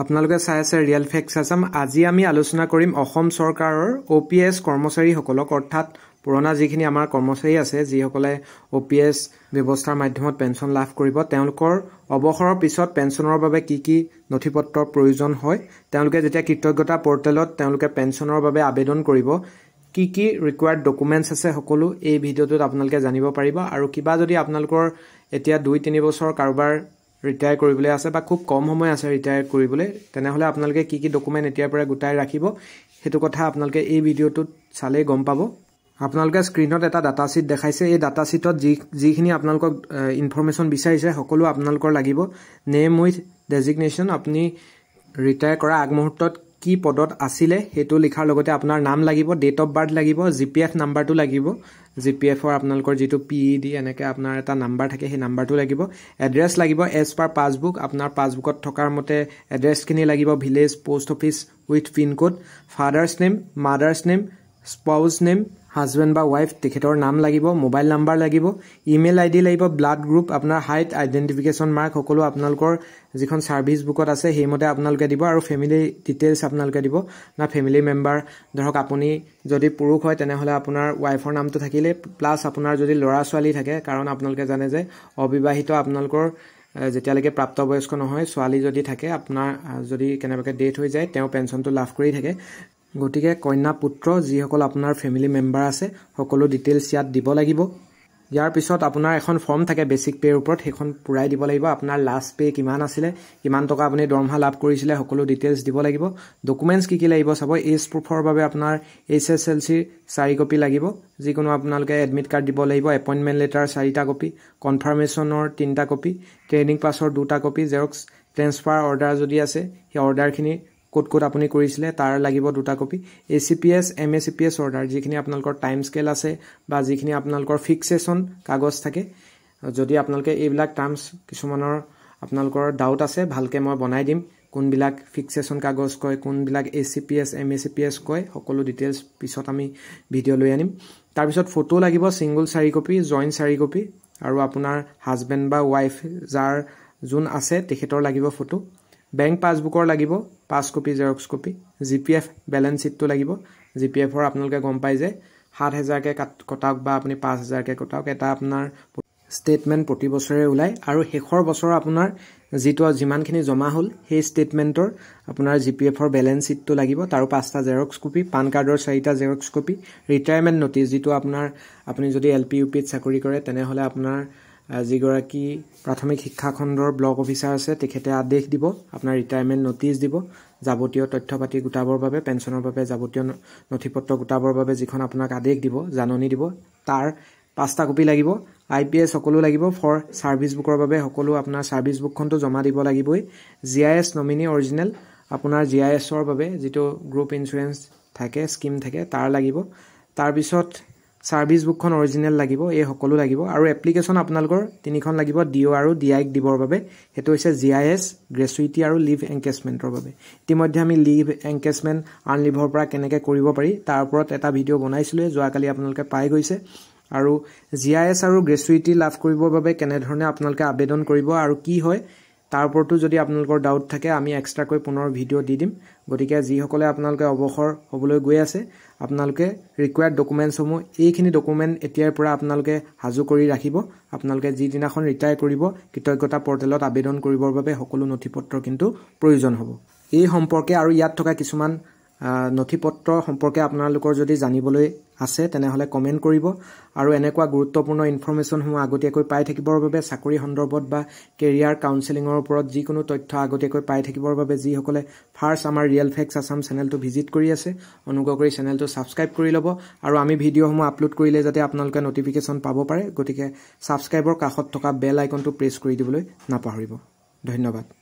আপোনালোকে চাই আছে ৰিয়েল ফেক্টছ আছাম। আজি আমি আলোচনা কৰিম অসম চৰকাৰৰ OPS কৰ্মচাৰীসকলক, অৰ্থাৎ পুৰণা যিখিনি আমাৰ কৰ্মচাৰী আছে যিসকলে OPS ব্যৱস্থাৰ মাধ্যমত পেঞ্চন লাভ কৰিব, তেওঁলোকৰ অৱসৰৰ পিছত পেঞ্চনৰ বাবে কি কি নথিপত্ৰৰ প্ৰয়োজন হয়, তেওঁলোকে যেতিয়া কৃতজ্ঞতা পৰ্টেলত তেওঁলোকে পেঞ্চনৰ বাবে আবেদন কৰিব, কি কি ৰিকুৱাৰ্ড ডকুমেণ্টছ আছে, সকলো এই ভিডিঅ'টোত আপোনালোকে জানিব পাৰিব। আৰু কিবা যদি আপোনালোকৰ এতিয়া 2-3 বছৰ কাৰোবাৰ ৰিটায়াৰ কৰিবলৈ আছে বা খুব কম সময় আছে ৰিটায়াৰ কৰিবলৈ, তেনেহ'লে আপোনালোকে কি কি ডকুমেণ্ট এতিয়াৰ পৰা গোটাই ৰাখিব, সেইটো কথা আপোনালোকে এই ভিডিঅ'টোত চালেই গম পাব। আপোনালোকে স্ক্ৰীনত এটা ডাটা শ্বীট দেখাইছে। এই ডাটা শ্বীটত যিখিনি আপোনালোকক ইনফৰমেশ্যন বিচাৰিছে সকলো আপোনালোকৰ লাগিব। নেম উইথ ডেজিগনেশ্যন, আপুনি ৰিটায়াৰ কৰা আগমুহূৰ্তত কি পদত আছিলে সেইটো লিখাৰ লগতে আপোনাৰ নাম লাগিব, ডেট অফ বাৰ্থ লাগিব, GPF নাম্বাৰটো লাগিব, GPFৰ আপোনালোকৰ যিটো PED এনেকৈ আপোনাৰ এটা নাম্বাৰ থাকে সেই নাম্বাৰটো লাগিব, এড্ৰেছ লাগিব এজ পাৰ পাছবুক, আপোনাৰ পাছবুকত থকাৰ মতে এড্ৰেছখিনি লাগিব, village, post office with pincode, father's name, mothers name, স্পাউছ name, husband বা ৱাইফ তেখেতৰ নাম লাগিব, মোবাইল নাম্বাৰ লাগিব, ইমেইল ID লাগিব, ব্লাড গ্ৰুপ, আপোনাৰ হাইট, আইডেণ্টিফিকেশ্যন মাৰ্ক সকলো আপোনালোকৰ যিখন ছাৰ্ভিচ বুকত আছে সেইমতে আপোনালোকে দিব। আৰু ফেমিলি ডিটেইলছ আপোনালোকে দিব, না ফেমিলি মেম্বাৰ, ধৰক আপুনি যদি পুৰুষ হয় তেনেহ'লে আপোনাৰ ৱাইফৰ নামটো থাকিলে, প্লাছ আপোনাৰ যদি ল'ৰা ছোৱালী থাকে, কাৰণ আপোনালোকে জানে যে অবিবাহিত আপোনালোকৰ যেতিয়ালৈকে প্ৰাপ্তবয়স্ক নহয়, ছোৱালী যদি থাকে, আপোনাৰ যদি কেনেবাকৈ ডেথ হৈ যায় তেওঁ পেঞ্চনটো লাভ কৰি থাকে। গতিকে কন্যা পুত্ৰ যিসকল আপোনাৰ ফেমিলি মেম্বাৰ আছে সকলো ডিটেইলছ ইয়াত দিব লাগিব। ইয়াৰ পিছত আপোনাৰ এখন ফৰ্ম থাকে বেচিক পে'ৰ ওপৰত, সেইখন পূৰাই দিব লাগিব। আপোনাৰ লাষ্ট পে' কিমান আছিলে, কিমান টকা আপুনি দৰমহা লাভ কৰিছিলে, সকলো ডিটেইলছ দিব লাগিব। ডকুমেণ্টছ কি কি লাগিব চাব, এজ প্ৰুফৰ বাবে আপোনাৰ SSLC 4 কপি লাগিব, যিকোনো আপোনালোকে এডমিট কাৰ্ড দিব লাগিব, এপইণ্টমেণ্ট লেটাৰ 4টা কপি, কনফাৰ্মেশ্যনৰ 3টা কপি, ট্ৰেইনিং পাছৰ 2টা কপি, জেৰক্স, ট্ৰেন্সফাৰ অৰ্ডাৰ যদি আছে সেই অৰ্ডাৰখিনি ক'ত আপুনি কৰিছিলে তাৰ লাগিব 2টা কপি, ACPS MACPS অৰ্ডাৰ, যিখিনি আপোনালোকৰ টাইম স্কেল আছে বা যিখিনি আপোনালোকৰ ফিক্সেশ্যন কাগজ থাকে। যদি আপোনালোকে এইবিলাক টাৰ্মছ কিছুমানৰ আপোনালোকৰ ডাউট আছে, ভালকৈ মই বনাই দিম কোনবিলাক ফিক্সেশ্যন কাগজ কয়, কোনবিলাক ACPS MACPS কয়, সকলো ডিটেইলছ পিছত আমি ভিডিঅ' লৈ আনিম। তাৰপিছত ফটো লাগিব, ছিংগল 4 কপি, জইণ্ট 4 কপি, আৰু আপোনাৰ হাজবেণ্ড বা ৱাইফ যোন আছে তেখেতৰ লাগিব ফটো। বেংক পাছবুকৰ লাগিব 5 copy, xerox copy, GPF balance শ্বীটটো লাগিব। GPFৰ আপোনালোকে গম পাই যে 7,000কৈ কটাওক বা আপুনি 5,000কৈ কটাওক, এটা আপোনাৰ ষ্টেটমেণ্ট প্ৰতি বছৰে ওলায়। আৰু শেষৰ বছৰ আপোনাৰ যিমানখিনি জমা হ'ল সেই ষ্টেটমেণ্টৰ আপোনাৰ GPFৰ বেলেঞ্চ শ্বীটটো লাগিব, তাৰো 5টা জেৰক্স কপি, পান কাৰ্ডৰ 4টা জেৰক্স কপি, ৰিটায়াৰমেণ্ট ন'টিছ, যিটো আপুনি যদি LP UPত চাকৰি কৰে তেনেহ'লে আপোনাৰ যিগৰাকী প্ৰাথমিক শিক্ষা খণ্ডৰ ব্লক অফিচাৰ আছে তেখেতে আদেশ দিব, আপোনাৰ ৰিটায়াৰমেণ্ট ন'টিছ দিব, যাৱতীয় তথ্য পাতি গোটাবৰ বাবে, পেঞ্চনৰ বাবে যাৱতীয় নথিপত্ৰ গোটাবৰ বাবে যিখন আপোনাক আদেশ দিব, জাননী দিব, তাৰ 5টা কপি লাগিব। IPS সকলো লাগিব, ফৰ ছাৰ্ভিচ বুকৰ বাবে সকলো আপোনাৰ ছাৰ্ভিচ বুকখনটো জমা দিব লাগিবই। GIS নমিনি অৰিজিনেল, আপোনাৰ GISৰ বাবে যিটো গ্ৰুপ ইঞ্চুৰেঞ্চ থাকে, স্কিম থাকে তাৰ লাগিব। তাৰপিছত ছাৰ্ভিচ বুকখন অৰিজিনেল লাগিব, এই সকলো লাগিব। আৰু এপ্লিকেশ্যন আপোনালোকৰ 3খন লাগিব, DO আৰু DIক দিবৰ বাবে, সেইটো হৈছে GIS, গ্ৰেচুইটি আৰু লিভ এনকেচমেণ্টৰ বাবে। ইতিমধ্যে আমি লিভ এনকেচমেণ্ট আনলিভৰ পৰা কেনেকৈ কৰিব পাৰি তাৰ ওপৰত এটা ভিডিঅ' বনাইছিলোঁ, যোৱাকালি আপোনালোকে পাই গৈছে। আৰু GIS আৰু গ্ৰেচুইটি লাভ কৰিবৰ বাবে কেনেধৰণে আপোনালোকে আবেদন কৰিব আৰু কি হয় তাৰ ওপৰতো যদি আপোনালোকৰ ডাউট থাকে আমি এক্সট্ৰাকৈ পুনৰ ভিডিঅ' দি দিম। গতিকে যিসকলে আপোনালোকে অৱসৰ হ'বলৈ গৈ আছে আপোনালোকে ৰিকুৱাৰ্ড ডকুমেণ্টছসমূহ, এইখিনি ডকুমেণ্ট এতিয়াৰ পৰা আপোনালোকে সাজু কৰি ৰাখিব। আপোনালোকে যিদিনাখন ৰিটায়াৰ কৰিব কৃতজ্ঞতা পৰ্টেলত আবেদন কৰিবৰ বাবে সকলো নথিপত্ৰ কিন্তু প্ৰয়োজন হ'ব। এই সম্পৰ্কে আৰু ইয়াত থকা কিছুমান নথিপত্ৰ সম্পৰ্কে আপোনালোকৰ যদি জানিবলৈ আছে তেনেহ'লে কমেণ্ট কৰিব। আৰু এনেকুৱা গুৰুত্বপূৰ্ণ ইনফৰমেশ্যনসমূহ আগতীয়াকৈ পাই থাকিবৰ বাবে, চাকৰি সন্দৰ্ভত বা কেৰিয়াৰ কাউন্সেলিঙৰ ওপৰত যিকোনো তথ্য আগতীয়াকৈ পাই থাকিবৰ বাবে যিসকলে ফাৰ্ষ্ট আমাৰ ৰিয়েল ফেক্টছ আছাম চেনেলটো ভিজিট কৰি আছে অনুগ্ৰহ কৰি চেনেলটো ছাবস্ক্ৰাইব কৰি ল'ব। আৰু আমি ভিডিঅ'সমূহ আপলোড কৰিলে যাতে আপোনালোকে নটিফিকেশ্যন পাব পাৰে, গতিকে ছাবস্ক্ৰাইবৰ কাষত থকা বেল আইকনটো প্ৰেছ কৰি দিবলৈ নাপাহৰিব। ধন্যবাদ।